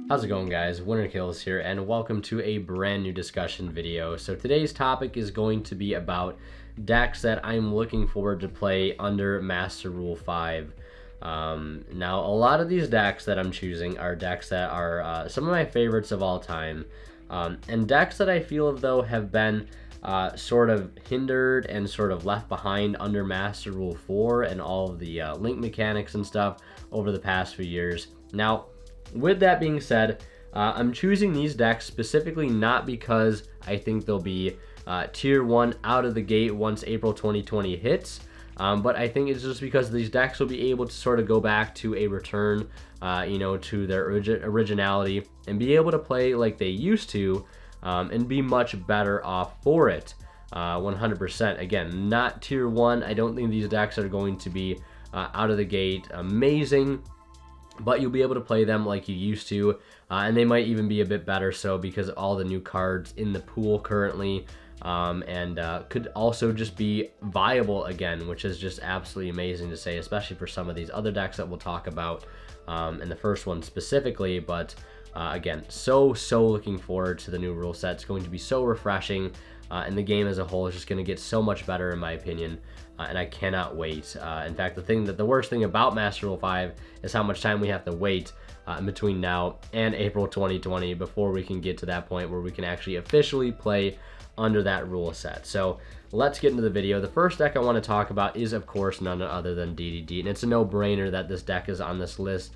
How's it going, guys? Winter Kills here, and welcome to a brand new discussion video. So today's topic is going to be about decks that I'm looking forward to play under Master Rule 5. Now, a lot of these decks that I'm choosing are decks that are some of my favorites of all time, and decks that I feel though have been sort of hindered and sort of left behind under Master Rule 4 and all of the link mechanics and stuff over the past few years. Now, with that being said, I'm choosing these decks specifically not because I think they'll be tier 1 out of the gate once April 2020 hits, but I think it's just because these decks will be able to sort of go back to a return, to their originality and be able to play like they used to, and be much better off for it. 100%. Again, not tier 1. I don't think these decks are going to be out of the gate amazing, but you'll be able to play them like you used to, and they might even be a bit better so because of all the new cards in the pool currently, and could also just be viable again, which is just absolutely amazing to say, especially for some of these other decks that we'll talk about in the first one specifically. But again, so looking forward to the new rule set. It's going to be so refreshing, and the game as a whole is just going to get so much better in my opinion, and I cannot wait. In fact, the worst thing about Master Rule 5 is how much time we have to wait in between now and April 2020 before we can get to that point where we can actually officially play under that rule set. So let's get into the video. The first deck I want to talk about is, of course, none other than DDD, and it's a no-brainer that this deck is on this list.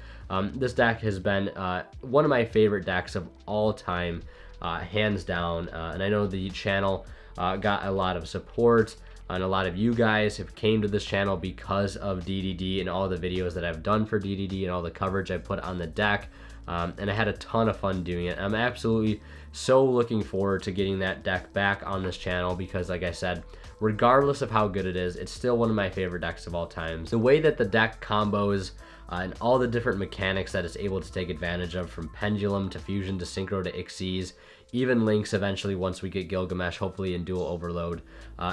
This deck has been one of my favorite decks of all time, hands down, and I know the channel got a lot of support, and a lot of you guys have came to this channel because of DDD and all the videos that I've done for DDD and all the coverage I put on the deck, and I had a ton of fun doing it. I'm absolutely so looking forward to getting that deck back on this channel because, like I said, regardless of how good it is, it's still one of my favorite decks of all time. The way that the deck combos and all the different mechanics that it's able to take advantage of, from Pendulum to Fusion to Synchro to Xyz, even Links eventually once we get Gilgamesh, hopefully in Dual Overload.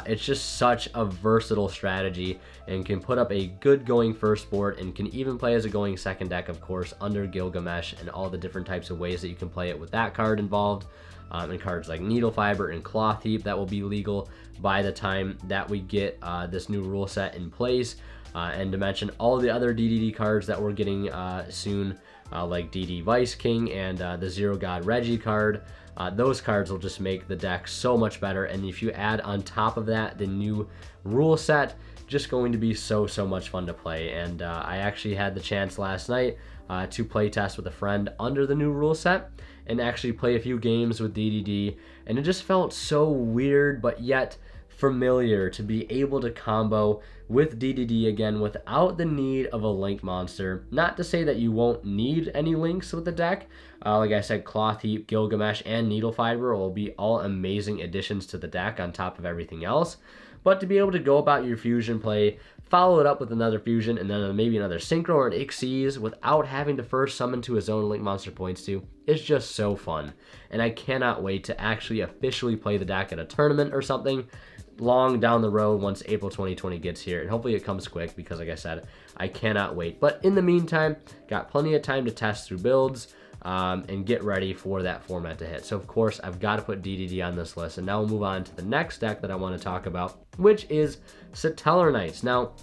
It's just such a versatile strategy and can put up a good going first board and can even play as a going second deck, of course, under Gilgamesh and all the different types of ways that you can play it with that card involved. And cards like Needle Fiber and Cloth Heap that will be legal by the time that we get this new rule set in place. And to mention all the other DDD cards that we're getting soon, like DD Vice King and the Zero God Reggie card. Those cards will just make the deck so much better, and if you add on top of that the new rule set, just going to be so much fun to play. And I actually had the chance last night to play test with a friend under the new rule set and actually play a few games with DDD, and it just felt so weird but yet familiar to be able to combo with DDD again without the need of a link monster. Not to say that you won't need any links with the deck. Like I said, Cloth Heap, Gilgamesh, and Needle Fiber will be all amazing additions to the deck on top of everything else. But to be able to go about your fusion play, follow it up with another fusion, and then maybe another Synchro or an Xyz without having to first summon to his own link monster points to, is just so fun. And I cannot wait to actually officially play the deck at a tournament or something long down the road once April 2020 gets here, and hopefully it comes quick because, like I said, I cannot wait. But in the meantime, got plenty of time to test through builds and get ready for that format to hit. So of course I've got to put DDD on this list, and now we'll move on to the next deck that I want to talk about, which is Satellar Knights. Now,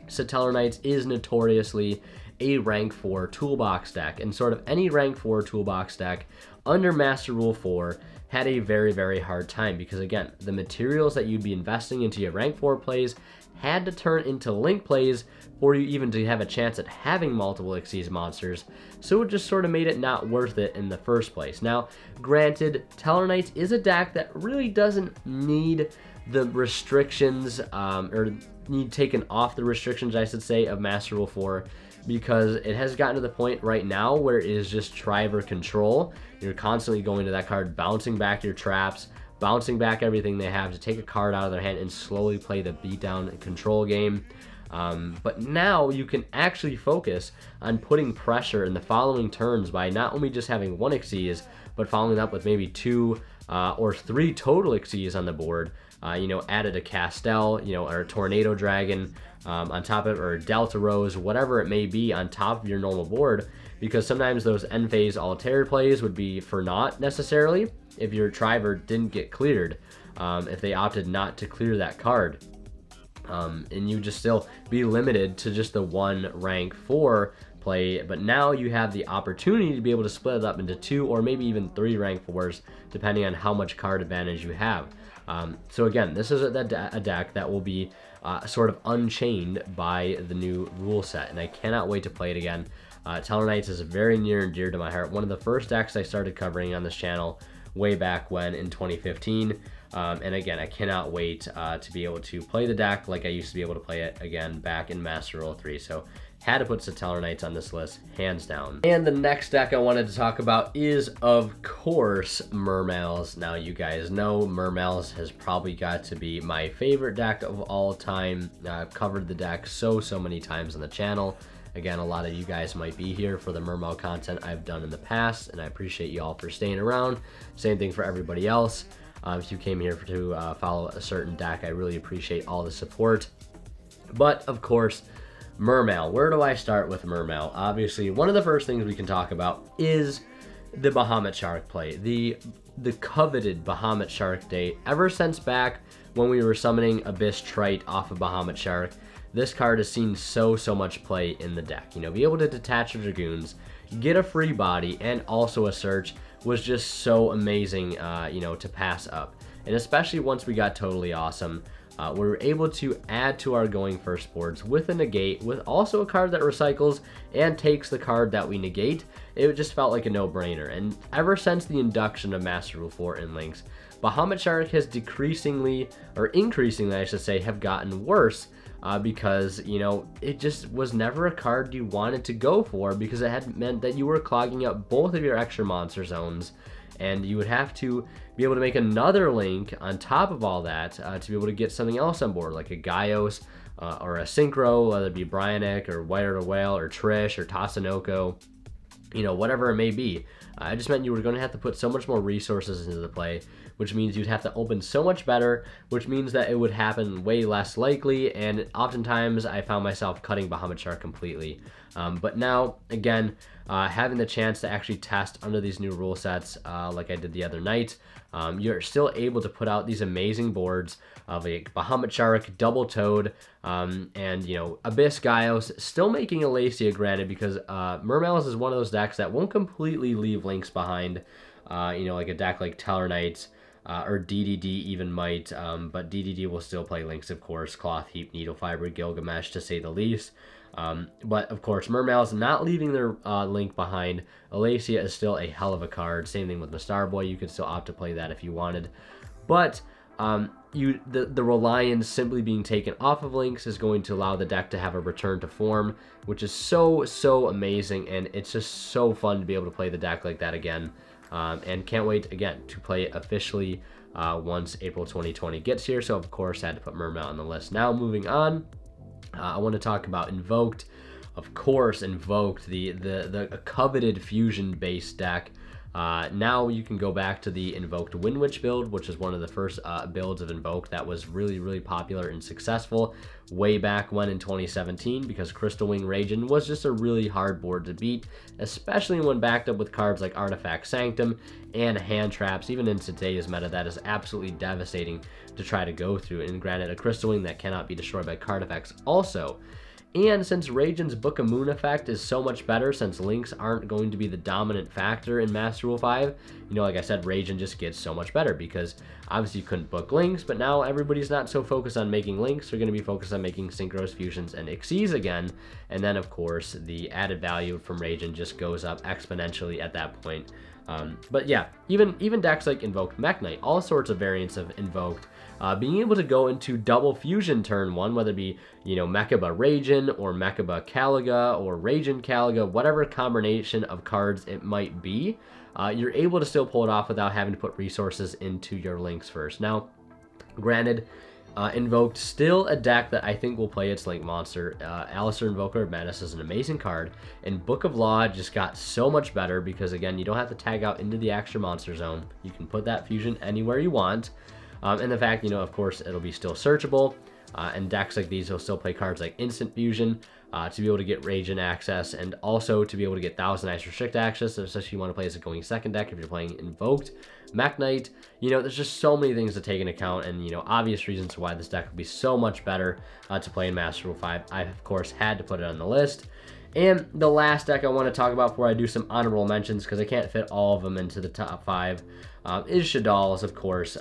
Satellar Knights is notoriously a rank 4 toolbox deck, and sort of any rank 4 toolbox deck under Master Rule 4 had a very hard time because, again, the materials that you'd be investing into your rank 4 plays had to turn into link plays for you even to have a chance at having multiple Xyz monsters, so it just sort of made it not worth it in the first place. Now, granted, Satellar Knights is a deck that really doesn't need the restrictions, or need taken off the restrictions, I should say, of Master Rule 4, because it has gotten to the point right now where it is just Triver control. You're constantly going to that card, bouncing back your traps, bouncing back everything they have to take a card out of their hand and slowly play the beatdown and control game. But now you can actually focus on putting pressure in the following turns by not only just having one Xyz, but following up with maybe 2 or 3 total Xyzs on the board, added a Castel, or a Tornado Dragon on top of it, or a Delta Rose, whatever it may be on top of your normal board, because sometimes those end phase Altair plays would be for naught necessarily if your Triver didn't get cleared, if they opted not to clear that card. And you just still be limited to just the 1 rank 4 play, but now you have the opportunity to be able to split it up into 2 or maybe even 3 rank 4s, depending on how much card advantage you have. So again, this is a deck that will be sort of unchained by the new rule set, and I cannot wait to play it again. Tellarknights is very near and dear to my heart. One of the first decks I started covering on this channel way back when in 2015. And again, I cannot wait to be able to play the deck like I used to be able to play it again back in Master Rule 3. So had to put Tellarknights on this list, hands down. And the next deck I wanted to talk about is, of course, Mermails. Now, you guys know Mermails has probably got to be my favorite deck of all time. I've covered the deck so many times on the channel. Again, a lot of you guys might be here for the Mermail content I've done in the past, and I appreciate you all for staying around. Same thing for everybody else. If you came here to follow a certain deck, I really appreciate all the support. But, of course, Mermail. Where do I start with Mermail? Obviously, one of the first things we can talk about is the Bahamut Shark play. The coveted Bahamut Shark date. Ever since back when we were summoning Abyss Trite off of Bahamut Shark, this card has seen so much play in the deck. Be able to detach your Dragoons, get a free body, and also a search was just so amazing, to pass up. And especially once we got Totally Awesome, we were able to add to our going first boards with a negate, with also a card that recycles and takes the card that we negate. It just felt like a no-brainer. And ever since the induction of Master Rule 4 in Links, Bahamut Shark has increasingly, I should say, have gotten worse. Because, it just was never a card you wanted to go for, because it had meant that you were clogging up both of your extra monster zones, and you would have to be able to make another link on top of all that to be able to get something else on board, like a Gaios or a Synchro, whether it be Brionek or Whiter to Whale or Trish or Tatsunoko, whatever it may be. It just meant you were going to have to put so much more resources into the play, which means you'd have to open so much better, which means that it would happen way less likely, and oftentimes I found myself cutting Bahamut Shark completely. But now, again, having the chance to actually test under these new rule sets, like I did the other night, you're still able to put out these amazing boards of a Bahamut Shark, Double Toad, and, Abyss Gaios, still making Alacia, granted, because Mermails is one of those decks that won't completely leave Links behind, like a deck like Tellarknights, or DDD even might, but DDD will still play Links, of course, Cloth Heap, Needle Fiber, Gilgamesh, to say the least. But, of course, Mermails not leaving their Link behind. Alacia is still a hell of a card. Same thing with Mastar Boy. You could still opt to play that if you wanted. But the Reliance simply being taken off of Links is going to allow the deck to have a return to form, which is so amazing, and it's just so fun to be able to play the deck like that again. And can't wait, again, to play it officially once April 2020 gets here. So, of course, I had to put Mermail on the list. Now, moving on, I want to talk about Invoked. Of course, Invoked, the coveted fusion-based deck. Now you can go back to the Invoked Windwitch build, which is one of the first builds of Invoked that was really popular and successful way back when in 2017, because Crystal Wing Ragin was just a really hard board to beat, especially when backed up with cards like Artifact Sanctum and Hand Traps. Even in today's meta, that is absolutely devastating to try to go through, and granted, a Crystal Wing that cannot be destroyed by card effects also. And since Ragen's Book of Moon effect is so much better, since Links aren't going to be the dominant factor in Master Rule 5, like I said, Ragen just gets so much better, because obviously you couldn't book Links, but now everybody's not so focused on making Links. They're going to be focused on making Synchros, Fusions, and Xyzs again, and then, of course, the added value from Ragen just goes up exponentially at that point. But yeah, even decks like Invoked Mech Knight, all sorts of variants of Invoked, being able to go into double fusion turn one, whether it be, Mechaba Ragen or Mechaba Caliga or Ragen Caliga, whatever combination of cards it might be, you're able to still pull it off without having to put resources into your Links first. Now, granted, Invoked, still a deck that I think will play its Link monster. Alistair, Invoker of Madness is an amazing card, and Book of Law just got so much better because, again, you don't have to tag out into the extra monster zone. You can put that fusion anywhere you want. And the fact, of course, it'll be still searchable. And decks like these will still play cards like Instant Fusion to be able to get Rage in access, and also to be able to get Thousand Eyes Restrict access, especially if you want to play as a going second deck if you're playing Invoked. Mech Knight, there's just so many things to take into account, and obvious reasons why this deck would be so much better to play in Master Rule 5. I, of course, had to put it on the list. And the last deck I want to talk about before I do some honorable mentions, because I can't fit all of them into the top 5, is Shadal's, of course.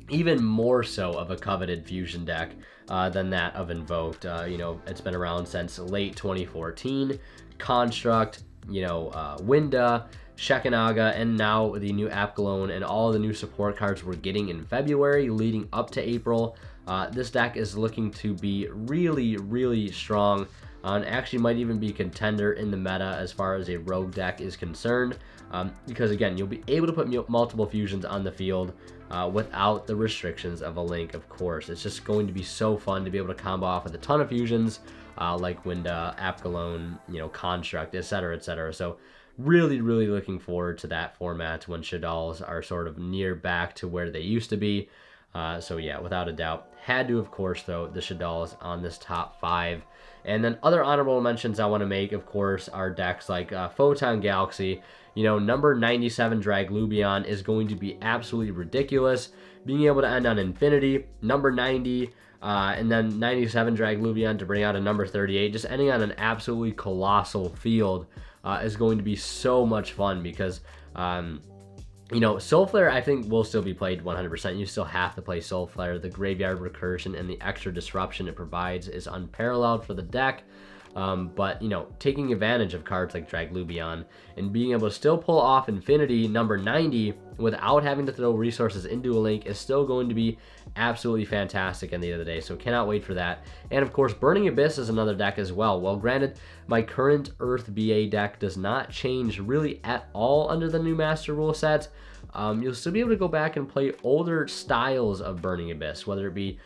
Even more so of a coveted fusion deck than that of Invoked. It's been around since late 2014. Construct, Winda, Shekinaga, and now the new Apgalone and all the new support cards we're getting in February leading up to April. This deck is looking to be really, really strong, and actually might even be contender in the meta as far as a rogue deck is concerned, because again, you'll be able to put multiple fusions on the field without the restrictions of a Link, of course. It's just going to be so fun to be able to combo off with a ton of fusions like Winda, Apgalone, Construct, etc., etc. So really, really looking forward to that format when Shadal's are sort of near back to where they used to be. So yeah, without a doubt, had to, of course, throw the Shadal's on this top 5. And then other honorable mentions I want to make, of course, are decks like Photon Galaxy. Number 97 Draglubion is going to be absolutely ridiculous. Being able to end on Infinity, number 90, and then 97 Draglubion to bring out a number 38, just ending on an absolutely colossal field is going to be so much fun because, Soul Flare I think will still be played 100%. You still have to play Soul Flare. The graveyard recursion and the extra disruption it provides is unparalleled for the deck. But taking advantage of cards like Draglubion and being able to still pull off Infinity number 90 without having to throw resources into a Link is still going to be absolutely fantastic at the end of the day. So cannot wait for that. And of course, Burning Abyss is another deck as well. Well, granted, my current Earth BA deck does not change really at all under the new Master Rule set. You'll still be able to go back and play older styles of Burning Abyss, whether it be,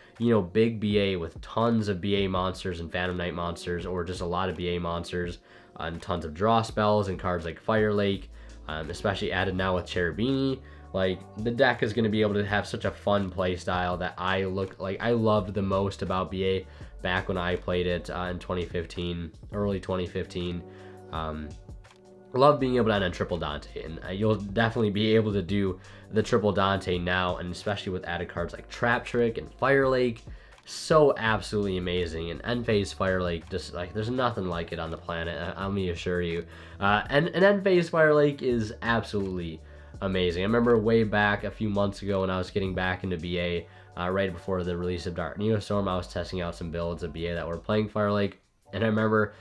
big BA with tons of BA monsters and Phantom Knight monsters, or just a lot of BA monsters and tons of draw spells and cards like Fire Lake, especially added now with Cherubini. Like, the deck is going to be able to have such a fun play style that I loved the most about BA back when I played it in 2015, early 2015. Love being able to end on Triple Dante, and you'll definitely be able to do the Triple Dante now, and especially with added cards like Trap Trick and Fire Lake. So absolutely amazing. And End Phase Fire Lake, just like, there's nothing like it on the planet, let me assure you. And End Phase Fire Lake is absolutely amazing. I remember way back a few months ago when I was getting back into BA, right before the release of Dark Neostorm, I was testing out some builds of BA that were playing Fire Lake. And I remember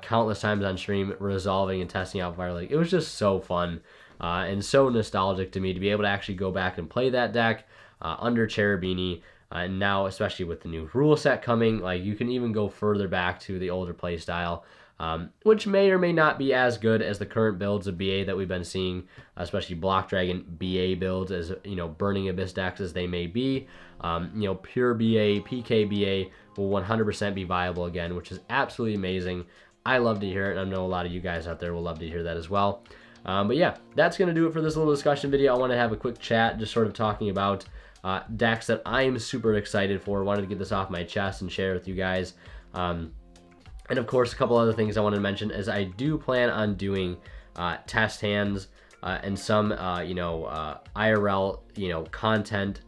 countless times on stream resolving and testing out Fire Lake. It was just so fun and so nostalgic to me to be able to actually go back and play that deck under Cherubini. And now, especially with the new rule set coming, like, you can even go further back to the older play style, which may or may not be as good as the current builds of BA that we've been seeing, especially Block Dragon BA builds, as Burning Abyss decks as they may be. Pure BA, PK BA will 100% be viable again, which is absolutely amazing. I love to hear it, and I know a lot of you guys out there will love to hear that as well. But yeah, that's going to do it for this little discussion video. I want to have a quick chat, just sort of talking about decks that I am super excited for. Wanted to get this off my chest and share with you guys. And of course, a couple other things I wanted to mention is I do plan on doing test hands and some IRL content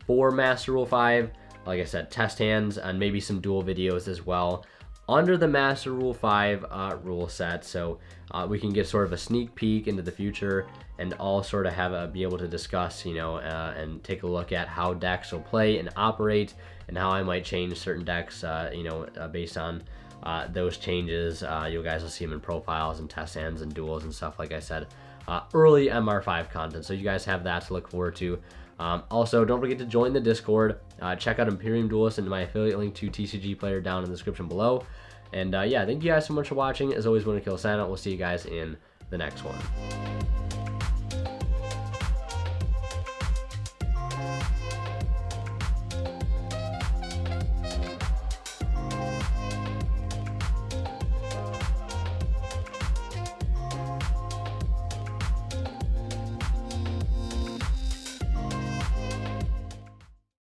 for Master Rule 5. Like I said, test hands and maybe some dual videos as well under the Master Rule 5 rule set, so we can get sort of a sneak peek into the future and all sort of be able to discuss, and take a look at how decks will play and operate, and how I might change certain decks, based on those changes. You guys will see them in profiles and test hands and duels and stuff, like I said. Early MR5 content, so you guys have that to look forward to. Also, don't forget to join the Discord. Check out Imperium Duelist and my affiliate link to TCG Player down in the description below. And yeah, thank you guys so much for watching. As always, WinnerKill sign out. We'll see you guys in the next one.